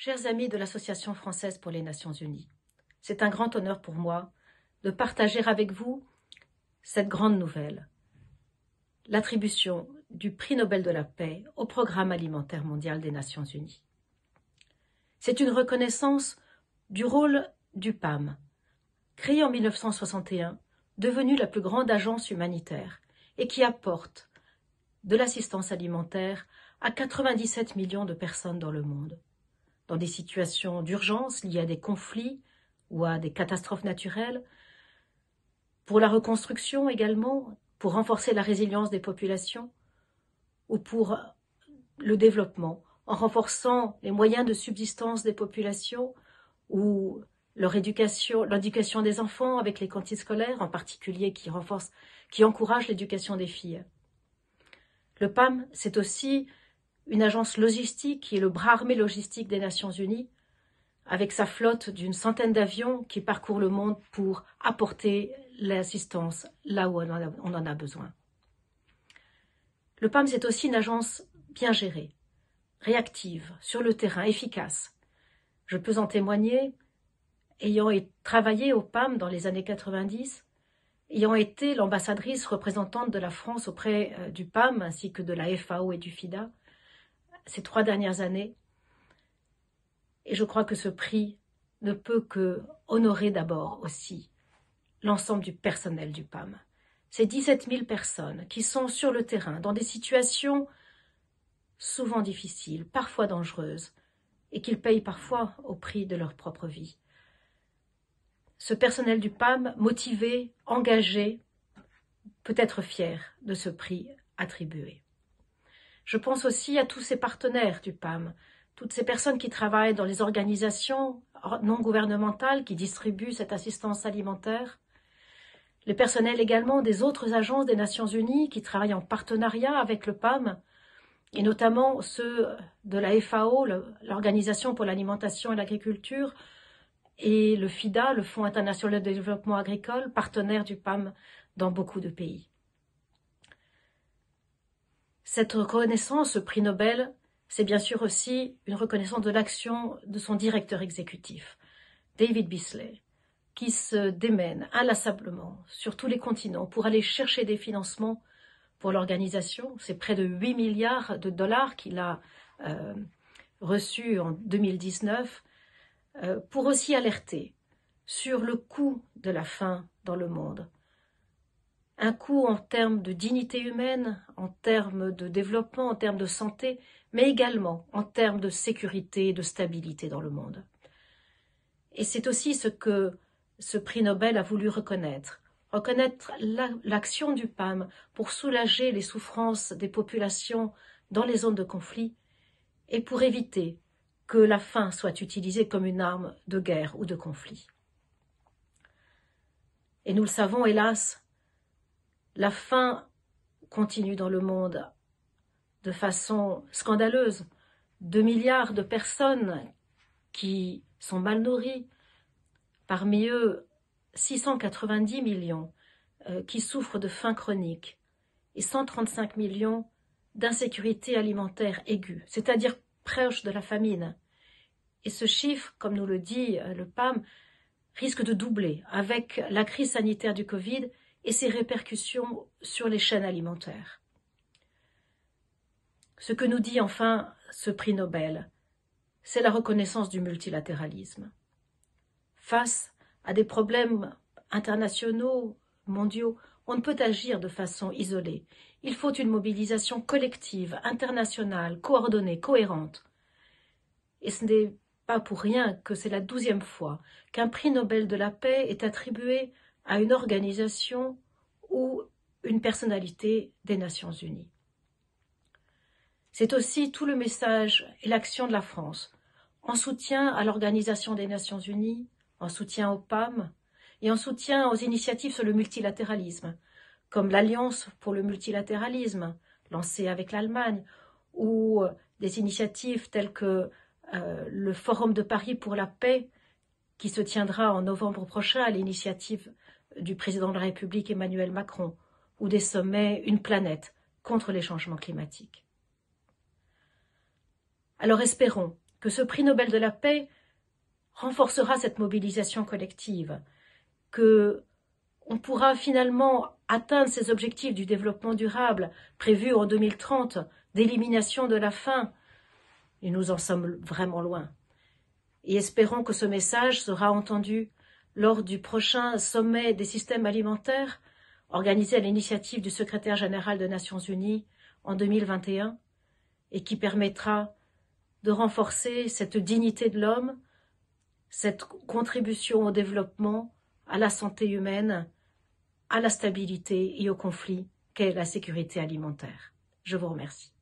Chers amis de l'Association française pour les Nations Unies, c'est un grand honneur pour moi de partager avec vous cette grande nouvelle, l'attribution du prix Nobel de la paix au Programme alimentaire mondial des Nations Unies. C'est une reconnaissance du rôle du PAM, créé en 1961, devenu la plus grande agence humanitaire et qui apporte de l'assistance alimentaire à 97 millions de personnes dans le monde, dans des situations d'urgence liées à des conflits ou à des catastrophes naturelles, pour la reconstruction également, pour renforcer la résilience des populations, ou pour le développement, en renforçant les moyens de subsistance des populations, ou l'éducation des enfants avec les cantines scolaires, en particulier qui encouragent l'éducation des filles. Le PAM, c'est aussi une agence logistique qui est le bras armé logistique des Nations Unies, avec sa flotte d'une centaine d'avions qui parcourent le monde pour apporter l'assistance là où on en a besoin. Le PAM, c'est aussi une agence bien gérée, réactive, sur le terrain, efficace. Je peux en témoigner, ayant travaillé au PAM dans les années 90, ayant été l'ambassadrice représentante de la France auprès du PAM ainsi que de la FAO et du FIDA ces 3 dernières années. Et je crois que ce prix ne peut que honorer d'abord aussi l'ensemble du personnel du PAM. Ces 17 000 personnes qui sont sur le terrain dans des situations souvent difficiles, parfois dangereuses, et qu'ils payent parfois au prix de leur propre vie. Ce personnel du PAM, motivé, engagé, peut être fier de ce prix attribué. Je pense aussi à tous ces partenaires du PAM, toutes ces personnes qui travaillent dans les organisations non gouvernementales qui distribuent cette assistance alimentaire, les personnels également des autres agences des Nations Unies qui travaillent en partenariat avec le PAM, et notamment ceux de la FAO, l'Organisation pour l'alimentation et l'agriculture, et le FIDA, le Fonds international de développement agricole, partenaire du PAM dans beaucoup de pays. Cette reconnaissance, ce prix Nobel, c'est bien sûr aussi une reconnaissance de l'action de son directeur exécutif, David Beasley, qui se démène inlassablement sur tous les continents pour aller chercher des financements pour l'organisation. C'est près de 8 milliards de dollars qu'il a reçus en 2019 pour aussi alerter sur le coût de la faim dans le monde. Un coût en termes de dignité humaine, en termes de développement, en termes de santé, mais également en termes de sécurité et de stabilité dans le monde. Et c'est aussi ce que ce prix Nobel a voulu reconnaître l'action du PAM pour soulager les souffrances des populations dans les zones de conflit et pour éviter que la faim soit utilisée comme une arme de guerre ou de conflit. Et nous le savons, hélas, la faim continue dans le monde de façon scandaleuse. 2 milliards de personnes qui sont mal nourries, parmi eux 690 millions qui souffrent de faim chronique et 135 millions d'insécurité alimentaire aiguë, c'est-à-dire proche de la famine. Et ce chiffre, comme nous le dit le PAM, risque de doubler avec la crise sanitaire du Covid et ses répercussions sur les chaînes alimentaires. Ce que nous dit enfin ce prix Nobel, c'est la reconnaissance du multilatéralisme. Face à des problèmes internationaux, mondiaux, on ne peut agir de façon isolée. Il faut une mobilisation collective, internationale, coordonnée, cohérente. Et ce n'est pas pour rien que c'est la 12e fois qu'un prix Nobel de la paix est attribué à une organisation ou une personnalité des Nations Unies. C'est aussi tout le message et l'action de la France en soutien à l'Organisation des Nations Unies, en soutien au PAM et en soutien aux initiatives sur le multilatéralisme, comme l'Alliance pour le multilatéralisme, lancée avec l'Allemagne, ou des initiatives telles que le Forum de Paris pour la paix, qui se tiendra en novembre prochain à l'initiative du président de la République Emmanuel Macron, ou des sommets Une planète contre les changements climatiques. Alors espérons que ce prix Nobel de la paix renforcera cette mobilisation collective, que on pourra finalement atteindre ces objectifs du développement durable prévus en 2030, d'élimination de la faim. Et nous en sommes vraiment loin. Et espérons que ce message sera entendu lors du prochain sommet des systèmes alimentaires, organisé à l'initiative du secrétaire général des Nations Unies en 2021, et qui permettra de renforcer cette dignité de l'homme, cette contribution au développement, à la santé humaine, à la stabilité et au conflit qu'est la sécurité alimentaire. Je vous remercie.